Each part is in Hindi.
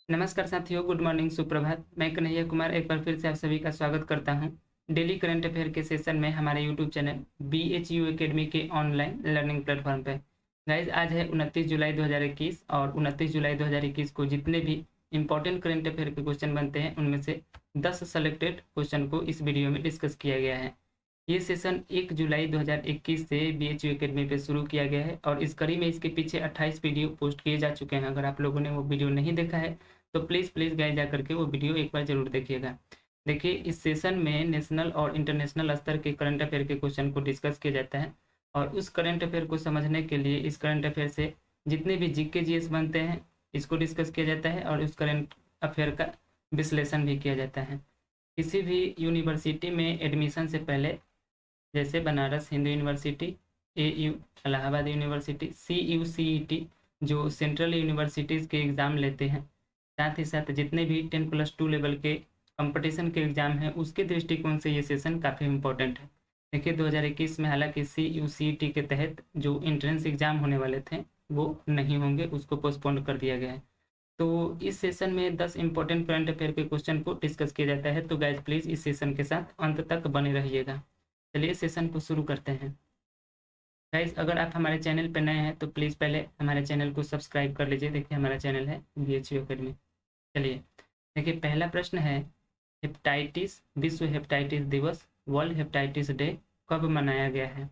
नमस्कार साथियों, गुड मॉर्निंग, सुप्रभात। मैं कन्हैया कुमार एक बार फिर से आप सभी का स्वागत करता हूं। डेली करंट अफेयर के सेशन में हमारे यूट्यूब चैनल BHU एकेडमी के ऑनलाइन लर्निंग प्लेटफॉर्म पे। गाइज, आज है 29 जुलाई 2021 और 29 जुलाई 2021 को जितने भी इंपॉर्टेंट करंट अफेयर के क्वेश्चन बनते हैं उनमें से 10 सेलेक्टेड क्वेश्चन को इस वीडियो में डिस्कस किया गया है। ये सेशन 1 जुलाई 2021 से BHU एकेडमी पे शुरू किया गया है और इस कड़ी में इसके पीछे 28 वीडियो पोस्ट किए जा चुके हैं। अगर आप लोगों ने वो वीडियो नहीं देखा है तो प्लीज़ गाइस जा करके वो वीडियो एक बार ज़रूर देखिएगा। देखिए, इस सेशन में नेशनल और इंटरनेशनल स्तर के करंट अफेयर के क्वेश्चन को डिस्कस किया जाता है और उस करंट अफेयर को समझने के लिए इस करंट अफेयर से जितने भी जीके जीएस बनते हैं इसको डिस्कस किया जाता है और उस करंट अफेयर का विश्लेषण भी किया जाता है। किसी भी यूनिवर्सिटी में एडमिशन से पहले, जैसे Banaras Hindu university, AU, Allahabad university, CU CET जो सेंट्रल यूनिवर्सिटीज़ के एग्ज़ाम लेते हैं, साथ ही साथ जितने भी 10+2 लेवल के कंपटीशन के एग्ज़ाम हैं उसके दृष्टिकोण से ये सेशन काफ़ी इम्पोर्टेंट है। देखिए, 2021 में हालांकि CU CET के तहत जो एंट्रेंस एग्ज़ाम होने वाले थे वो नहीं होंगे, उसको पोस्टपोन कर दिया गया है। तो इस सेशन में 10 इंपॉर्टेंट करंट अफेयर के क्वेश्चन को डिस्कस किया जाता है। तो गाइज प्लीज़ इस सेशन के साथ अंत तक बने रहिएगा। चलिए सेशन को शुरू करते हैं। गाइज, अगर आप हमारे चैनल पर नए हैं तो प्लीज़ पहले हमारे चैनल को सब्सक्राइब कर लीजिए। देखिए, हमारा चैनल है BHU एकेडमी। चलिए देखिए, पहला प्रश्न है, हेपेटाइटिस विश्व हेपेटाइटिस दिवस वर्ल्ड हेपेटाइटिस डे कब मनाया गया है?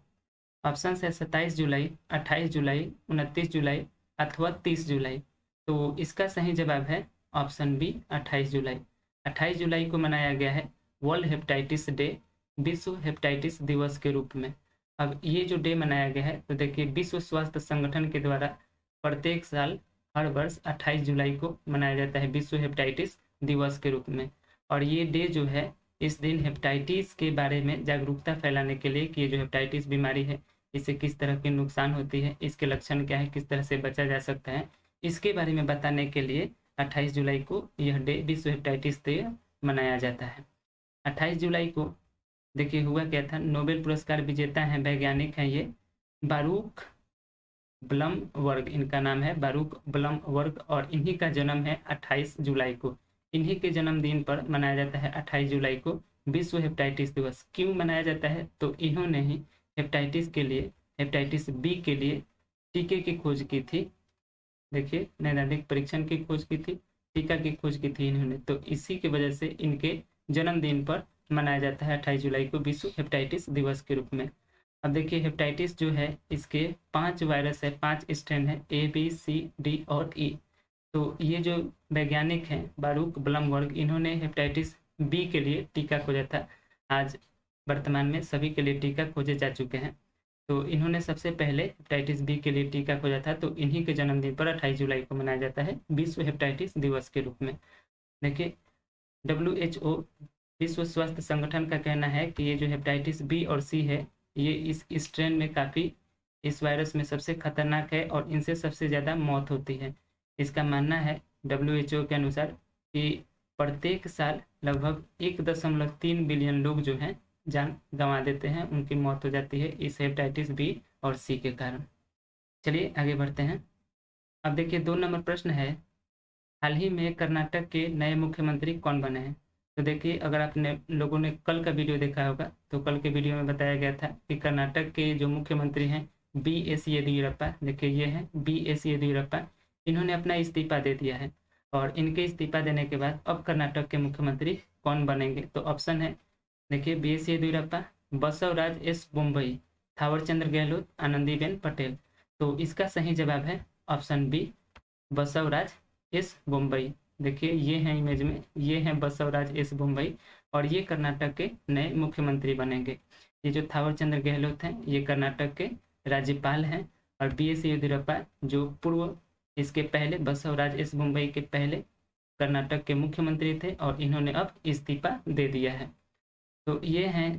ऑप्शन है 27 जुलाई, 28 जुलाई, 29 जुलाई अथवा 30 जुलाई। तो इसका सही जवाब है ऑप्शन बी, 28 जुलाई। 28 जुलाई को मनाया गया है वर्ल्ड हेपेटाइटिस डे, विश्व हेपेटाइटिस दिवस के रूप में। अब ये जो डे मनाया गया है, तो देखिए, विश्व स्वास्थ्य संगठन के द्वारा प्रत्येक साल हर वर्ष 28 जुलाई को मनाया जाता है विश्व हेपेटाइटिस दिवस के रूप में। और ये डे जो है, इस दिन हेपेटाइटिस के बारे में जागरूकता फैलाने के लिए कि ये जो हेपेटाइटिस बीमारी है इससे किस तरह की नुकसान होती है, इसके लक्षण क्या है, किस तरह से बचा जा सकता है, इसके बारे में बताने के लिए 28 जुलाई को यह डे विश्व हेपेटाइटिस डे मनाया जाता है। 28 जुलाई को देखिए हुआ क्या था, नोबेल पुरस्कार विजेता हैं, वैज्ञानिक हैं ये बारूक ब्लमवर्ग, इनका नाम है बारूक ब्लमवर्ग और इन्हीं का जन्म है 28 जुलाई को। इन्हीं के जन्मदिन पर मनाया जाता है 28 जुलाई को विश्व हेपेटाइटिस दिवस। क्यों मनाया जाता है? तो इन्होंने ही हेपेटाइटिस के लिए, हेपेटाइटिस बी के लिए टीके की खोज की थी। देखिए, नैदानिक परीक्षण की खोज की थी, टीका की खोज की थी इन्होंने। तो इसी की वजह से इनके जन्मदिन पर मनाया जाता है 28 जुलाई को विश्व हेपेटाइटिस दिवस के रूप में। अब देखिए, हेपेटाइटिस जो है इसके 5 वायरस है, 5 स्ट्रेन है, A B C D और E। तो ये जो वैज्ञानिक हैं बारूक ब्लमवर्ग, इन्होंने हेपेटाइटिस बी के लिए टीका खोजा था। आज वर्तमान में सभी के लिए टीका खोजे जा चुके हैं। तो इन्होंने सबसे पहले हेपेटाइटिस बी के लिए टीका खोजा था, तो इन्हीं के जन्मदिन पर 28 जुलाई को मनाया जाता है विश्व हेपेटाइटिस दिवस के रूप में। देखिए, WHO विश्व स्वास्थ्य संगठन का कहना है कि ये जो हेपेटाइटिस बी और सी है, ये इस स्ट्रेन में काफ़ी, इस वायरस में सबसे खतरनाक है और इनसे सबसे ज़्यादा मौत होती है। इसका मानना है WHO के अनुसार कि प्रत्येक साल लगभग 1.3 बिलियन लोग जो हैं जान गंवा देते हैं, उनकी मौत हो जाती है इस हेपेटाइटिस बी और सी के कारण। चलिए आगे बढ़ते हैं। अब देखिए, 2 नंबर प्रश्न है, हाल ही में कर्नाटक के नए मुख्यमंत्री कौन बने हैं? तो देखिए, अगर आपने लोगों ने कल का वीडियो देखा होगा तो कल के वीडियो में बताया गया था कि कर्नाटक के जो मुख्यमंत्री हैं BS येदियुरप्पा, देखिए ये हैं BS येदियुरप्पा, इन्होंने अपना इस्तीफा दे दिया है। और इनके इस्तीफा देने के बाद अब कर्नाटक के मुख्यमंत्री कौन बनेंगे? तो ऑप्शन है, देखिए, BS येदियुरप्पा, बसवराज S बोम्मई, थावरचंद्र गहलोत, आनंदीबेन पटेल। तो इसका सही जवाब है option B, Basavaraj S Bommai. देखिए, ये हैं इमेज में, ये हैं बसवराज एस बोम्मई और ये कर्नाटक के नए मुख्यमंत्री बनेंगे। ये जो थावरचंद्र गहलोत हैं ये कर्नाटक के राज्यपाल हैं और BS येदियुरप्पा जो पूर्व, इसके पहले बसवराज एस बोम्मई के पहले कर्नाटक के मुख्यमंत्री थे और इन्होंने अब इस्तीफा दे दिया है। तो ये हैं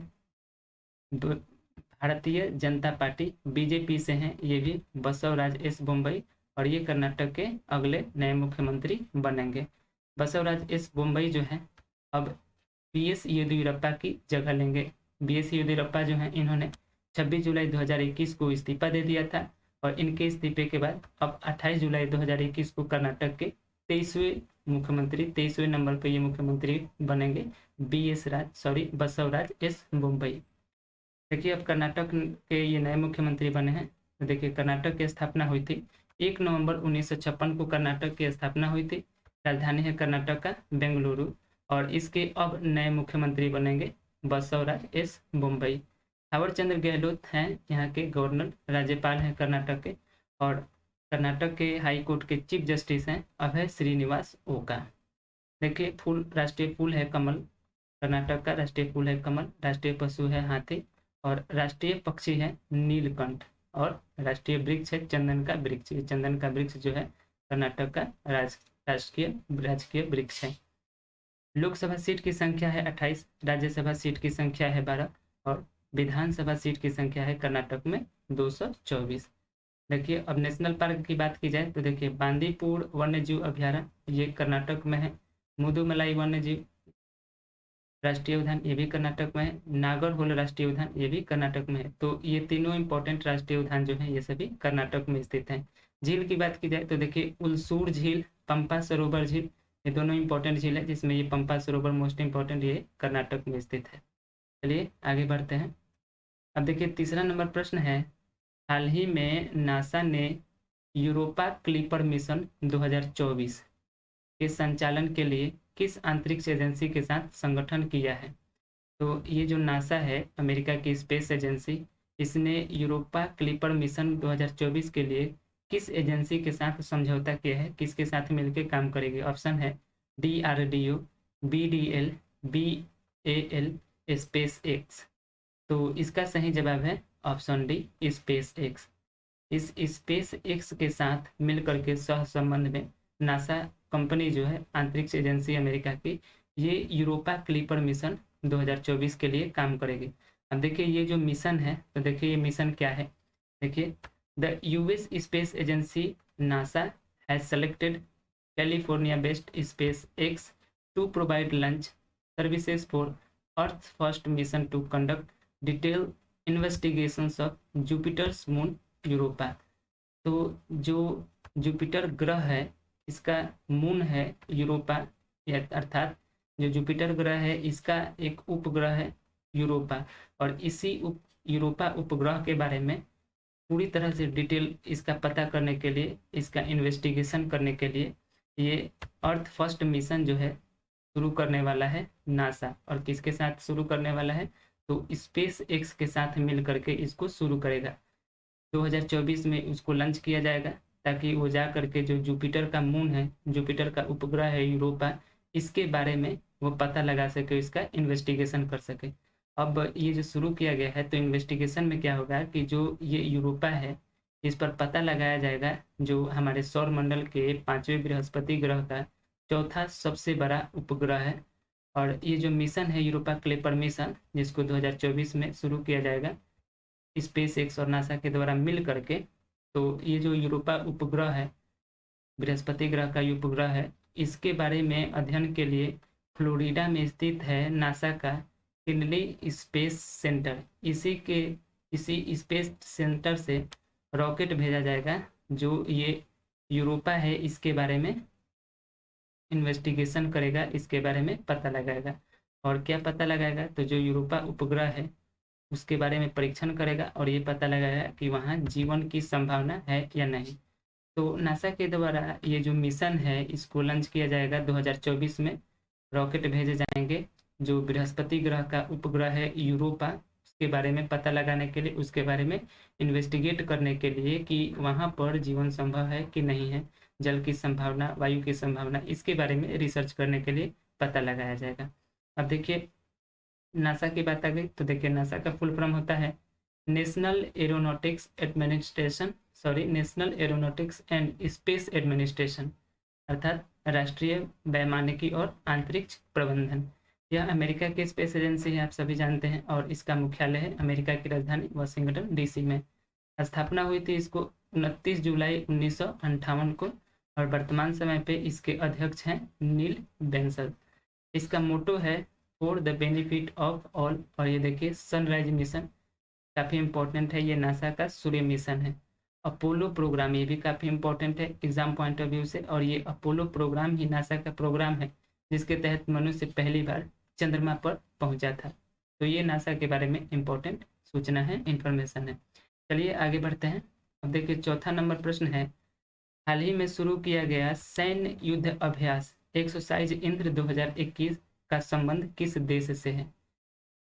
भारतीय जनता पार्टी BJP से हैं, ये भी बसवराज एस बोम्मई और ये कर्नाटक के अगले नए मुख्यमंत्री बनेंगे। बसवराज एस बोम्मई जो है अब BS येदियुरप्पा की जगह लेंगे। BS येदियुरप्पा जो हैं इन्होंने 26 जुलाई 2021 को इस्तीफा दे दिया था और इनके इस्तीफे के बाद अब 28 जुलाई 2021 को कर्नाटक के 23वें मुख्यमंत्री 23वें नंबर पे ये मुख्यमंत्री बनेंगे बसवराज एस बोम्मई। देखिए अब कर्नाटक के ये नए मुख्यमंत्री बने हैं। तो देखिए कर्नाटक की स्थापना हुई थी 1 नवंबर 1956 को कर्नाटक की स्थापना हुई थी। राजधानी है कर्नाटक का बेंगलुरु, और इसके अब नए मुख्यमंत्री बनेंगे बसवराज एस बोम्मई। थावर चंद गहलोत हैं यहाँ के गवर्नर, राज्यपाल हैं कर्नाटक के, और कर्नाटक के हाई कोर्ट के चीफ जस्टिस हैं अभय श्रीनिवास ओका। देखिए फूल, राष्ट्रीय फूल है कमल, कर्नाटक का राष्ट्रीय फूल है कमल, राष्ट्रीय पशु है हाथी, और राष्ट्रीय पक्षी है नीलकंठ, और राष्ट्रीय वृक्ष है चंदन का वृक्ष। ये चंदन का वृक्ष जो है कर्नाटक का राजकीय वृक्ष है। लोकसभा सीट की संख्या है 28, राज्यसभा सीट की संख्या है 12, और विधानसभा सीट की संख्या है कर्नाटक में 224। देखिए अब नेशनल पार्क की बात की जाए तो देखिए बांदीपुर वन्यजीव अभ्यारण्य ये कर्नाटक में है, मुदुमलाई वन्यजीव राष्ट्रीय उद्यान ये भी कर्नाटक में है, नागरहोल राष्ट्रीय उद्यान ये भी कर्नाटक में है। तो ये तीनों इंपॉर्टेंट राष्ट्रीय उद्यान जो है ये सभी कर्नाटक में स्थित हैं। झील की बात की जाए तो देखिए उलसूर झील, पंपा सरोवर झील, ये दोनों इंपॉर्टेंट झील है, जिसमें ये पंपा सरोवर मोस्ट इंपॉर्टेंट, ये कर्नाटक में स्थित है। चलिए आगे बढ़ते हैं। अब देखिए तीसरा नंबर प्रश्न है, हाल ही में नासा ने यूरोपा क्लिपर मिशन 2024 के संचालन के लिए किस अंतरिक्ष एजेंसी के साथ संगठन किया है? तो ये जो नासा है, अमेरिका की स्पेस एजेंसी, इसने यूरोपा क्लिपर मिशन 2024 के लिए किस एजेंसी के साथ समझौता किया है, किसके साथ मिलकर काम करेगी? ऑप्शन है DRDO, BDL, BAL, space x. तो इसका सही जवाब है ऑप्शन डी, स्पेस एक्स। इस स्पेस एक्स के साथ मिलकर के सह संबंध में नासा कंपनी जो है, अंतरिक्ष एजेंसी अमेरिका की, ये यूरोपा क्लिपर मिशन 2024 के लिए काम करेगी। अब देखिए ये जो मिशन है, तो देखिए ये मिशन क्या है। देखिए the US space agency NASA has selected California based SpaceX to provide launch services for earth first mission to conduct detail investigations of Jupiter's moon Europa. तो जो जुपिटर ग्रह है, इसका मून है यूरोपा, अर्थात जो जुपिटर ग्रह है इसका एक उपग्रह है यूरोपा, और इसी यूरोपा उपग्रह के बारे में पूरी तरह से डिटेल इसका पता करने के लिए, इसका इन्वेस्टिगेशन करने के लिए ये अर्थ फर्स्ट मिशन जो है शुरू करने वाला है नासा। और किसके साथ शुरू करने वाला है? तो स्पेस एक्स के साथ मिल करके इसको शुरू करेगा। 2024 में उसको लॉन्च किया जाएगा, ताकि वो जा करके जो जुपिटर का मून है, जुपिटर का उपग्रह है यूरोपा, इसके बारे में वो पता लगा सके, इसका इन्वेस्टिगेशन कर सके। अब ये जो शुरू किया गया है, तो इन्वेस्टिगेशन में क्या होगा कि जो ये यूरोपा है, इस पर पता लगाया जाएगा जो हमारे सौर मंडल के 5वें बृहस्पति ग्रह का चौथा सबसे बड़ा उपग्रह है। और ये जो मिशन है यूरोपा क्लिपर मिशन, जिसको 2024 में शुरू किया जाएगा स्पेस एक्स और नासा के द्वारा मिल करके, तो ये जो यूरोपा उपग्रह है, बृहस्पति ग्रह का उपग्रह है, इसके बारे में अध्ययन के लिए फ्लोरिडा में स्थित है नासा का किनली स्पेस सेंटर। इसी स्पेस सेंटर से रॉकेट भेजा जाएगा जो ये यूरोपा है इसके बारे में इन्वेस्टिगेशन करेगा, इसके बारे में पता लगाएगा। और क्या पता लगाएगा? तो जो यूरोपा उपग्रह है उसके बारे में परीक्षण करेगा और ये पता लगाएगा कि वहाँ जीवन की संभावना है या नहीं। तो नासा के द्वारा ये जो मिशन है इसको लॉन्च किया जाएगा 2024 में। रॉकेट भेजे जाएंगे जो बृहस्पति ग्रह का उपग्रह है यूरोपा, उसके बारे में पता लगाने के लिए, उसके बारे में इन्वेस्टिगेट करने के लिए कि वहाँ पर जीवन संभव है कि नहीं है, जल की संभावना, वायु की संभावना, इसके बारे में रिसर्च करने के लिए पता लगाया जाएगा। अब देखिए नासा की बात आ गई, तो देखिए नासा का फुल फॉर्म होता है national aeronautics and space administration, अर्थात राष्ट्रीय वैमानिकी और अंतरिक्ष प्रबंधन। यह अमेरिका की स्पेस एजेंसी है, आप सभी जानते हैं, और इसका मुख्यालय है अमेरिका की राजधानी वाशिंगटन DC में। स्थापना हुई थी इसको 29 जुलाई 1958 को, और वर्तमान समय पे इसके अध्यक्ष हैं नील बेंसल। इसका मोटो है for the benefit of all, और ये देखिए सनराइज मिशन काफ़ी इंपॉर्टेंट है, ये नासा का सूर्य मिशन है। अपोलो प्रोग्राम, ये भी काफ़ी इंपॉर्टेंट है एग्जाम पॉइंट ऑफ व्यू से। और ये अपोलो प्रोग्राम ही नासा का प्रोग्राम है जिसके तहत मनुष्य पहली बार चंद्रमा पर पहुंचा था। तो ये नासा के बारे में इंपॉर्टेंट सूचना है, इंफॉर्मेशन है। चलिए आगे बढ़ते हैं। अब देखिए चौथा नंबर प्रश्न है, हाल ही में शुरू किया गया सैन्य युद्ध अभ्यास एक्सरसाइज इंद्र 2021 का संबंध किस देश से है?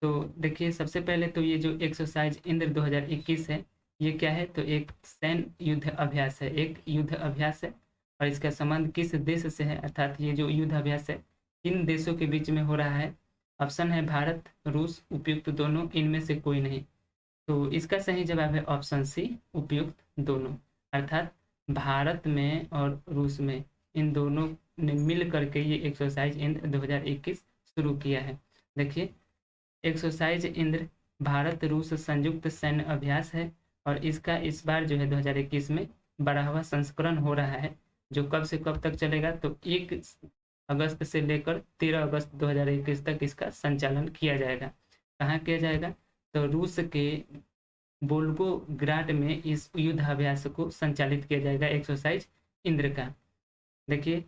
तो देखिए सबसे पहले तो ये जो एक्सरसाइज इंद्र 2021 है, ये क्या है? तो एक सैन्य युद्ध अभ्यास है, एक युद्ध अभ्यास है। और इसका संबंध किस देश से है, अर्थात ये जो युद्ध अभ्यास है किन देशों के बीच में हो रहा है? ऑप्शन है भारत, रूस, उपयुक्त दोनों, इनमें से कोई नहीं। तो इसका सही जवाब है ऑप्शन सी, उपयुक्त दोनों। अर्थात भारत में और रूस में, इन दोनों ने मिल करके ये एक्सरसाइज इंद्र 2021 शुरू किया है। देखिए एक्सरसाइज इंद्र भारत रूस संयुक्त सैन्य अभ्यास है और इसका इस बार जो है 2021 में 12वां संस्करण हो रहा है, जो कब से कब तक चलेगा? तो 1 अगस्त से लेकर 13 अगस्त 2021 तक इसका संचालन किया जाएगा। कहाँ किया जाएगा? तो रूस के वोल्गोग्राड में इस युद्धाभ्यास को संचालित किया जाएगा एक्सरसाइज इंद्र का। देखिए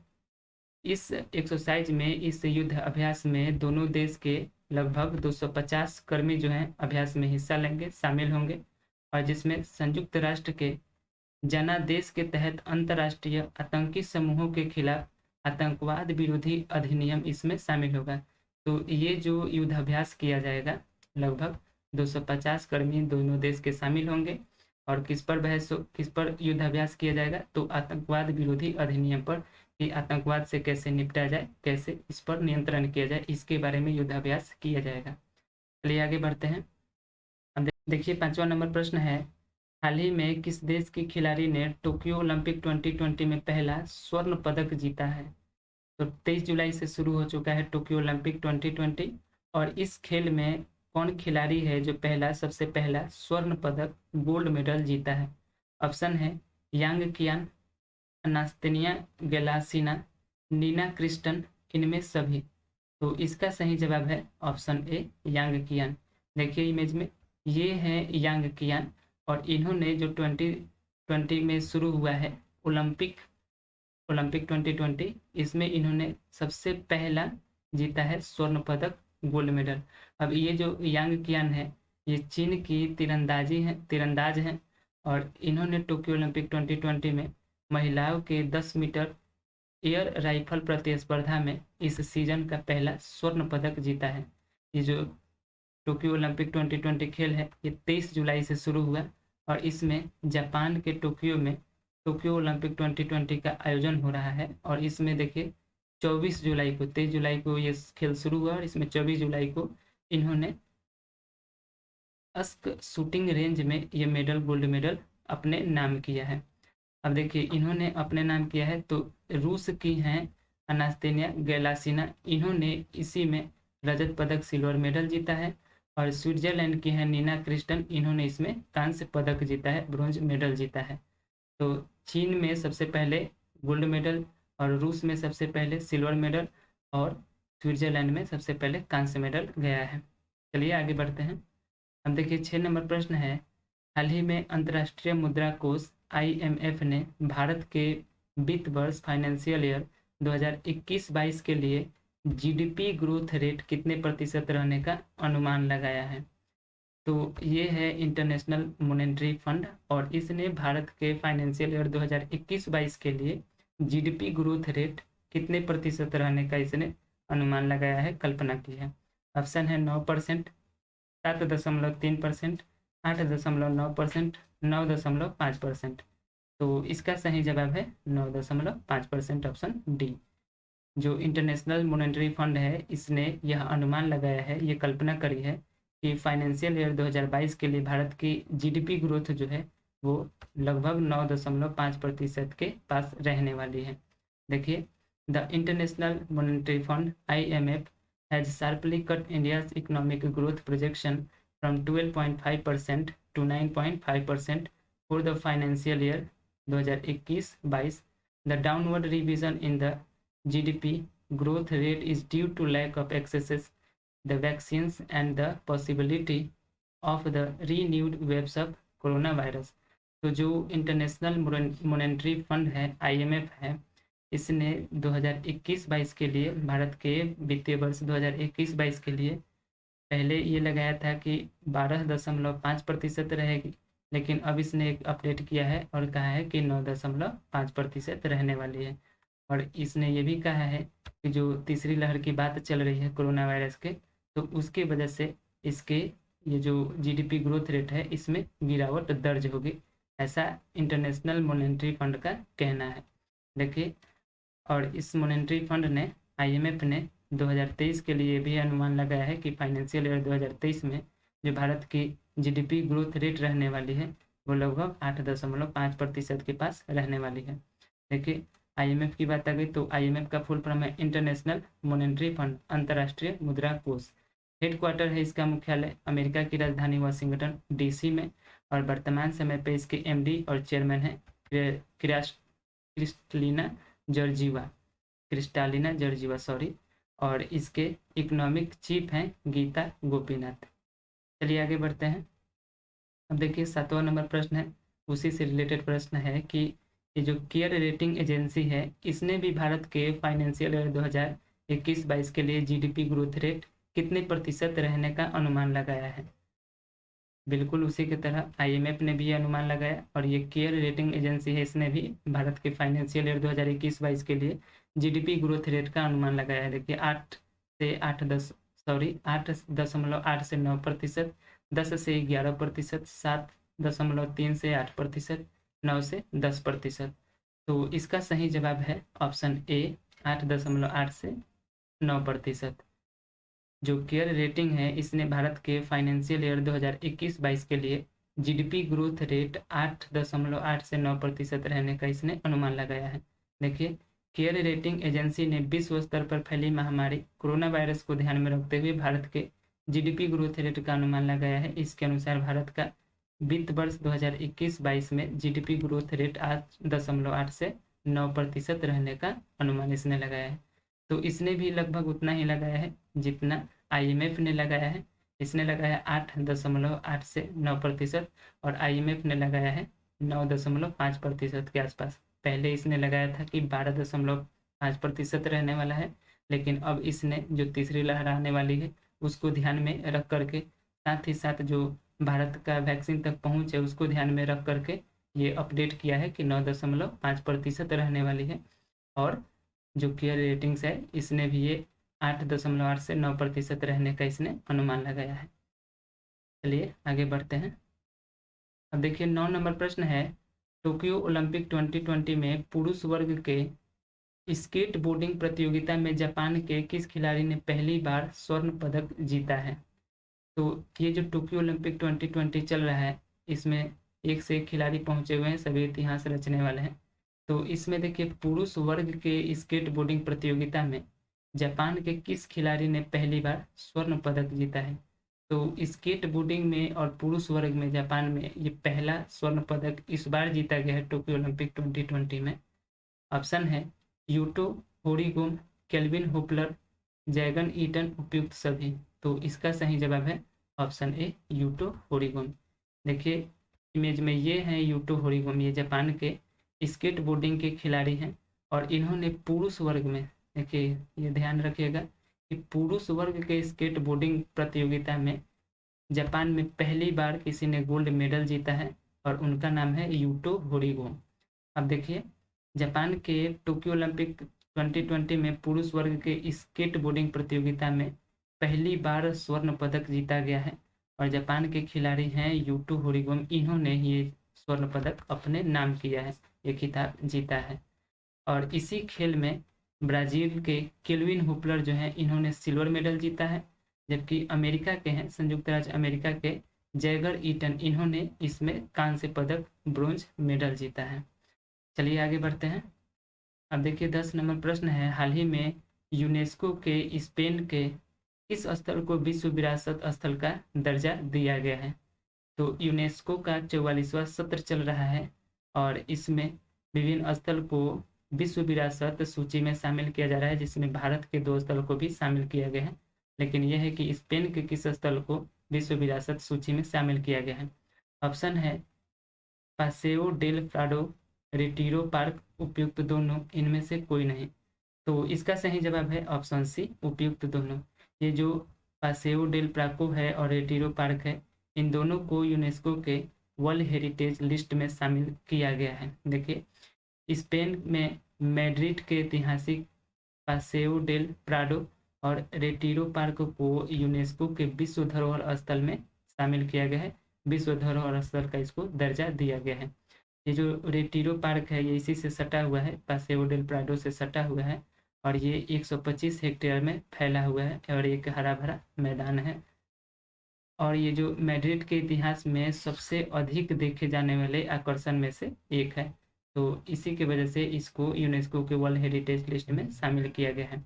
इस एक्सरसाइज में, इस युद्ध अभ्यास में दोनों देश के लगभग 250 कर्मी जो हैं अभ्यास में हिस्सा लेंगे, शामिल होंगे। और जिसमें संयुक्त राष्ट्र के जनादेश के तहत अंतर्राष्ट्रीय आतंकी समूहों के खिलाफ आतंकवाद विरोधी अधिनियम इसमें शामिल होगा। तो ये जो युद्धाभ्यास किया जाएगा, लगभग 250 कर्मी दोनों देश के शामिल होंगे। और किस पर युद्धाभ्यास किया जाएगा? तो आतंकवाद विरोधी अधिनियम पर, कि आतंकवाद से कैसे निपटा जाए, कैसे इस पर नियंत्रण किया जाए, इसके बारे में युद्धाभ्यास किया जाएगा। चलिए आगे बढ़ते हैं। अब देखिए 5वां नंबर प्रश्न है, हाल ही में किस देश की खिलाड़ी ने टोक्यो ओलंपिक 2020 में पहला स्वर्ण पदक जीता है? तो 23 जुलाई से शुरू हो चुका है टोक्यो ओलंपिक 2020 और इस खेल में कौन खिलाड़ी है जो सबसे पहला स्वर्ण पदक, गोल्ड मेडल जीता है? ऑप्शन है यांग कियान, अनास्तेनिया गैलासिना, नीना क्रिस्टन, इनमें सभी। तो इसका सही जवाब है ऑप्शन ए, यांग कियान। देखिए इमेज में ये है यांग कियान और इन्होंने जो 2020 में शुरू हुआ है ओलंपिक 2020, इसमें इन्होंने सबसे पहला जीता है स्वर्ण पदक, गोल्ड मेडल। अब ये जो यांग कियान है, ये चीन की तीरंदाज हैं और इन्होंने टोक्यो ओलंपिक 2020 में महिलाओं के 10 मीटर एयर राइफल प्रतिस्पर्धा में इस सीजन का पहला स्वर्ण पदक जीता है। ये जो टोक्यो ओलंपिक 2020 खेल है, ये 23 जुलाई से शुरू हुआ और इसमें जापान के टोक्यो में टोक्यो ओलंपिक 2020 का आयोजन हो रहा है। और इसमें देखिए 24 जुलाई को, 23 जुलाई को ये खेल शुरू हुआ और इसमें 24 जुलाई को इन्होंने अस्क शूटिंग रेंज में ये मेडल, गोल्ड मेडल अपने नाम किया है। अब देखिए इन्होंने अपने नाम किया है, तो रूस की हैं अनास्तेनिया गैलासिना, इन्होंने इसी में रजत पदक, सिल्वर मेडल जीता है। और स्विट्जरलैंड की हैं नीना क्रिस्टन, इन्होंने इसमें कांस्य पदक जीता है, ब्रोंज मेडल जीता है। तो चीन में सबसे पहले गोल्ड मेडल और रूस में सबसे पहले सिल्वर मेडल और स्विट्जरलैंड में सबसे पहले कांस्य मेडल गया है। चलिए आगे बढ़ते हैं। अब देखिए 6 नंबर प्रश्न है, हाल ही में अंतर्राष्ट्रीय मुद्रा कोष IMF ने भारत के वित्त वर्ष फाइनेंशियल ईयर 2021-22 के लिए GDP ग्रोथ रेट कितने प्रतिशत रहने का अनुमान लगाया है? तो ये है इंटरनेशनल मॉनेटरी फंड और इसने भारत के फाइनेंशियल ईयर 2021-22 के लिए GDP ग्रोथ रेट कितने प्रतिशत रहने का इसने अनुमान लगाया है, कल्पना की है। ऑप्शन है 9%, 7.3%, 8.9%, 9.5%। तो इसका सही जवाब है 9.5%, ऑप्शन डी। जो इंटरनेशनल मॉनेटरी फंड है, इसने यह अनुमान लगाया है, ये कल्पना करी है कि फाइनेंशियल ईयर 2022 के लिए भारत की GDP ग्रोथ जो है वो लगभग 9.5% के पास रहने वाली है। देखिए the international monetary fund IMF has sharply cut India's economic growth projection from 12.5% to 9.5% for the financial year 2021-22. The downward revision in the GDP growth rate is due to lack of access, the vaccines, and the possibility of the renewed waves of coronavirus. तो जो इंटरनेशनल मॉनेटरी फंड है, IMF है, इसने 2021-22 के लिए, भारत के वित्तीय वर्ष 2021-22 के लिए पहले ये लगाया था कि 12.5% रहेगी, लेकिन अब इसने एक अपडेट किया है और कहा है कि 9.5% रहने वाली है। और इसने ये भी कहा है कि जो तीसरी लहर की बात चल रही है कोरोना वायरस के, तो उसकी वजह से इसके ये जो GDP ग्रोथ रेट है इसमें गिरावट दर्ज होगी, ऐसा इंटरनेशनल मॉनेटरी फंड का कहना है। देखिए, और इस मॉनेटरी फंड ने, IMF ने 2023 के लिए भी अनुमान लगाया है कि फाइनेंशियल ईयर 2023 में जो भारत की GDP ग्रोथ रेट रहने वाली है वो लगभग 8.5% के पास रहने वाली है। देखिए, IMF की बात आ गई तो IMF का फुल फॉर्म है इंटरनेशनल मॉनेटरी फंड, अंतर्राष्ट्रीय मुद्रा कोष। हेडक्वार्टर है इसका मुख्यालय अमेरिका की राजधानी वाशिंगटन DC में, और वर्तमान समय पे इसके MD और चेयरमैन है क्रिस्टालिना जॉर्जीवा सॉरी, और इसके इकोनॉमिक चीफ हैं गीता गोपीनाथ। चलिए आगे बढ़ते हैं। अब देखिए 7वां नंबर प्रश्न है, उसी से रिलेटेड प्रश्न है कि ये जो केयर रेटिंग एजेंसी है इसने भी भारत के फाइनेंशियल ईयर 2021-22 के लिए GDP ग्रोथ रेट कितने प्रतिशत रहने का अनुमान लगाया है। बिल्कुल उसी की तरह IMF ने भी अनुमान लगाया, और ये केयर रेटिंग एजेंसी है, इसने भी भारत के फाइनेंशियल ईयर 2021-22 के लिए GDP ग्रोथ रेट का अनुमान लगाया है। देखिए 8.8 से 9%, 10 से 11%, 7.3 से 8%, 9 से 10%। तो इसका सही जवाब है ऑप्शन ए, 8.8 से 9%। जो केयर रेटिंग है इसने भारत के फाइनेंशियल ईयर 2021-22 के लिए GDP ग्रोथ रेट 8.8 से 9% रहने का इसने अनुमान लगाया है। देखिए, केयर रेटिंग एजेंसी ने विश्व स्तर पर फैली महामारी कोरोना वायरस को ध्यान में रखते हुए भारत के GDP ग्रोथ रेट का अनुमान लगाया है। इसके अनुसार भारत का वित्त वर्ष 2021-22 में GDP ग्रोथ रेट 8.8 से 9% रहने का अनुमान इसने लगाया है। तो इसने भी लगभग उतना ही लगाया है जितना IMF ने लगाया है। इसने लगाया 8.8 से 9%, और IMF ने लगाया है 9.5% के आसपास। पहले इसने लगाया था कि 12.5% रहने वाला है, लेकिन अब इसने जो तीसरी लहर आने वाली है उसको ध्यान में रख करके, साथ ही साथ जो भारत का वैक्सीन तक पहुँच है उसको ध्यान में रख करके ये अपडेट किया है कि 9.5% रहने वाली है। और जो केयर रेटिंग्स है इसने भी ये 8.8 से 9% रहने का इसने अनुमान लगाया है। चलिए आगे बढ़ते हैं। अब देखिए 9 नंबर प्रश्न है, टोक्यो ओलंपिक 2020 में पुरुष वर्ग के स्केट बोर्डिंग प्रतियोगिता में जापान के किस खिलाड़ी ने पहली बार स्वर्ण पदक जीता है। तो ये जो टोक्यो ओलंपिक 2020 चल रहा है इसमें एक से एक खिलाड़ी पहुंचे हुए हैं, सभी इतिहास रचने वाले हैं। तो इसमें देखिए पुरुष वर्ग के स्केट बोर्डिंग प्रतियोगिता में जापान के किस खिलाड़ी ने पहली बार स्वर्ण पदक जीता है। तो स्केट बोर्डिंग में और पुरुष वर्ग में जापान में ये पहला स्वर्ण पदक इस बार जीता गया है टोक्यो ओलंपिक 2020 में। ऑप्शन है यूटो होरीगोम, केल्विन होपलर, जैगन ईटन, उपयुक्त सभी। तो इसका सही जवाब है ऑप्शन ए, यूटो होरीगोम। देखिए इमेज में ये हैं यूटो होरीगोम, ये जापान के स्केट बोर्डिंग के खिलाड़ी हैं, और इन्होंने पुरुष वर्ग में, देखिए ये ध्यान रखिएगा कि पुरुष वर्ग के स्केट बोर्डिंग प्रतियोगिता में जापान में पहली बार किसी ने गोल्ड मेडल जीता है, और उनका नाम है यूटो होरीगोम। अब देखिए जापान के टोक्यो ओलंपिक 2020 में पुरुष वर्ग के स्केट बोर्डिंग प्रतियोगिता में पहली बार स्वर्ण पदक जीता गया है, और जापान के खिलाड़ी हैं यूटो होरीगोम। इन्होंने ये स्वर्ण पदक अपने नाम किया है, ये खिताब जीता है। और इसी खेल में ब्राजील के केल्विन होपलर जो हैं इन्होंने सिल्वर मेडल जीता है, जबकि अमेरिका के हैं, संयुक्त राज्य अमेरिका के जैगर ईटन, इन्होंने इसमें कांस्य पदक, ब्रोंज मेडल जीता है। चलिए आगे बढ़ते हैं। अब देखिए 10 नंबर प्रश्न है, हाल ही में यूनेस्को के स्पेन के किस स्थल को विश्व विरासत स्थल का दर्जा दिया गया है। तो यूनेस्को का 44वां सत्र चल रहा है, और इसमें विभिन्न स्थल को विश्व विरासत सूची में शामिल किया जा रहा है, जिसमें भारत के 2 स्थल को भी शामिल किया गया है। लेकिन यह है कि स्पेन के किस स्थल को विश्व विरासत सूची में शामिल किया गया है। ऑप्शन है पासेओ डेल प्राडो, रिटीरो पार्क उपयुक्त दोनों, इनमें से कोई नहीं। तो इसका सही जवाब है ऑप्शन सी, उपयुक्त दोनों। ये जो पासेओ डेल प्राको है और रिटीरो पार्क है, इन दोनों को यूनेस्को के वर्ल्ड हेरिटेज लिस्ट में शामिल किया गया है। देखिए, स्पेन में मैड्रिड के ऐतिहासिक पासेओ डेल प्राडो और रेटिरो पार्क को यूनेस्को के विश्व धरोहर स्थल में शामिल किया गया है। विश्व धरोहर स्थल का इसको दर्जा दिया गया है। ये जो रेटिरो पार्क है ये इसी से सटा हुआ है, पासेओ डेल प्राडो से सटा हुआ है, और ये 125 हेक्टेयर में फैला हुआ है और एक हरा भरा मैदान है। और ये जो मैड्रिड के इतिहास में सबसे अधिक देखे जाने वाले आकर्षण में से एक है। तो इसी की वजह से इसको यूनेस्को के वर्ल्ड हेरिटेज लिस्ट में शामिल किया गया है।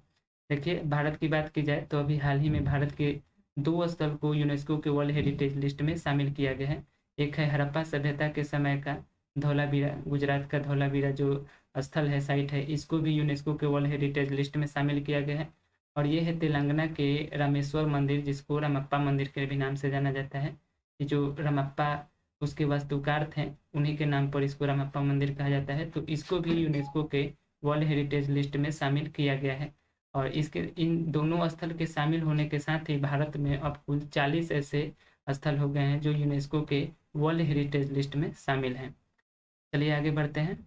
देखिए, भारत की बात की जाए तो अभी हाल ही में भारत के 2 स्थल को यूनेस्को के वर्ल्ड हेरिटेज लिस्ट में शामिल किया गया है। एक है हड़प्पा सभ्यता के समय का धौलावीरा, गुजरात का धौलावीरा जो स्थल है, साइट है, इसको भी यूनेस्को के वर्ल्ड हेरिटेज लिस्ट में शामिल किया गया है। और ये है तेलंगाना के रामेश्वर मंदिर, जिसको रामप्पा मंदिर के भी नाम से जाना जाता है। ये जो रामप्पा उसके वास्तुकार थे, उन्हीं के नाम पर इसको रामप्पा मंदिर कहा जाता है। तो इसको भी यूनेस्को के वर्ल्ड हेरिटेज लिस्ट में शामिल किया गया है। और इसके इन दोनों स्थल के शामिल होने के साथ ही भारत में अब कुल 40 ऐसे स्थल हो गए हैं जो यूनेस्को के वर्ल्ड हेरिटेज लिस्ट में शामिल हैं। चलिए आगे बढ़ते हैं।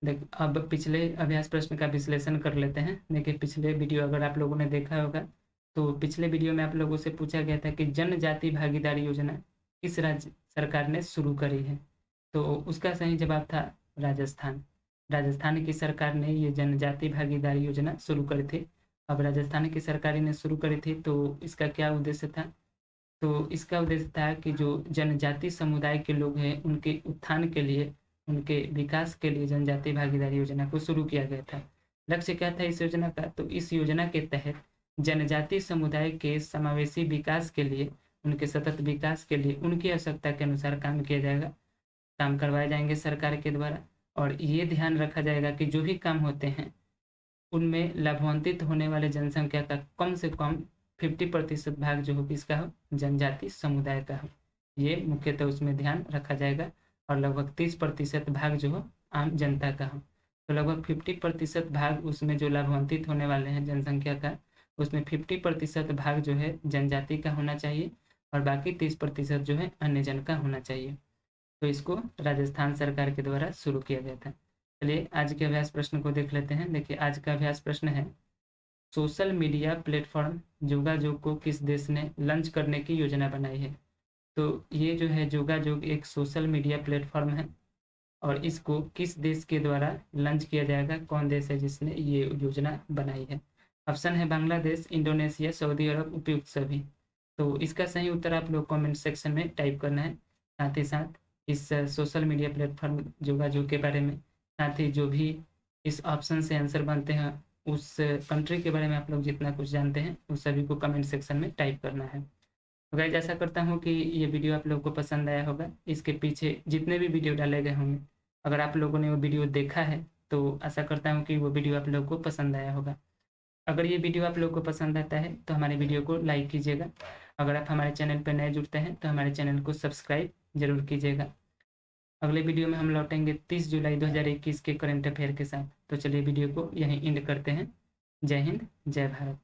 देख, अब पिछले अभ्यास प्रश्न का विश्लेषण कर लेते हैं। देखिए, पिछले वीडियो अगर आप लोगों ने देखा होगा तो पिछले वीडियो में आप लोगों से पूछा गया था कि जनजाति भागीदारी योजना किस राज्य सरकार ने शुरू करी है। तो उसका सही जवाब था राजस्थान। राजस्थान की सरकार ने ये जनजाति भागीदारी योजना शुरू करी थी। अब राजस्थान की सरकार ने शुरू करी थी तो इसका क्या उद्देश्य था? तो इसका उद्देश्य था कि जो जनजाति समुदाय के लोग हैं उनके उत्थान के लिए, उनके विकास के लिए जनजाति भागीदारी योजना को शुरू किया गया था। लक्ष्य क्या था इस योजना का? तो इस योजना के तहत जनजाति समुदाय के समावेशी विकास के लिए, उनके सतत विकास के लिए उनकी आवश्यकता के अनुसार काम किया जाएगा, काम करवाए जाएंगे सरकार के द्वारा। और ये ध्यान रखा जाएगा कि जो भी काम होते हैं उनमें लाभान्वित होने वाले जनसंख्या का कम से कम 50% भाग जो हो किसका हो, जनजाति समुदाय का हो। ये मुख्यतः उसमें ध्यान रखा जाएगा। और लगभग 30% भाग जो हो आम जनता का हो। तो लगभग 50% भाग उसमें जो लाभान्वित होने वाले हैं जनसंख्या का, उसमें 50% भाग जो है जनजाति का होना चाहिए और बाकी 30% जो है अन्य जन का होना चाहिए। तो इसको राजस्थान सरकार के द्वारा शुरू किया गया था। चलिए आज के अभ्यास प्रश्न को देख लेते हैं। देखिए, आज का अभ्यास प्रश्न है, सोशल मीडिया प्लेटफॉर्म जोगाजोग को किस देश ने लॉन्च करने की योजना बनाई है? तो ये जो है जोगाजोग एक सोशल मीडिया प्लेटफॉर्म है और इसको किस देश के द्वारा लॉन्च किया जाएगा? कौन देश है जिसने ये योजना बनाई है? ऑप्शन है बांग्लादेश, इंडोनेशिया, सऊदी अरब, उपयुक्त सभी। तो इसका सही उत्तर आप लोग कमेंट सेक्शन में टाइप करना है। साथ ही साथ इस सोशल मीडिया प्लेटफॉर्म जोगाजोग के बारे में, साथ ही जो भी इस ऑप्शन से आंसर बनते हैं उस कंट्री के बारे में आप लोग जितना कुछ जानते हैं उस सभी को कमेंट सेक्शन में टाइप करना है। तो गाइस, आशा करता हूँ कि ये वीडियो आप लोगों को पसंद आया होगा। इसके पीछे जितने भी वीडियो डाले गए होंगे, अगर आप लोगों ने वो वीडियो देखा है तो आशा करता हूँ कि वो वीडियो आप लोगों को पसंद आया होगा। अगर ये वीडियो आप लोगों को पसंद आता है तो हमारे वीडियो को लाइक कीजिएगा। अगर आप हमारे चैनल पर नए जुड़ते हैं तो हमारे चैनल को सब्सक्राइब जरूर कीजिएगा। अगले वीडियो में हम लौटेंगे 30 जुलाई 2021 के करंट अफेयर के साथ। तो चलिए वीडियो को यहीं एंड करते हैं। जय हिंद, जय भारत।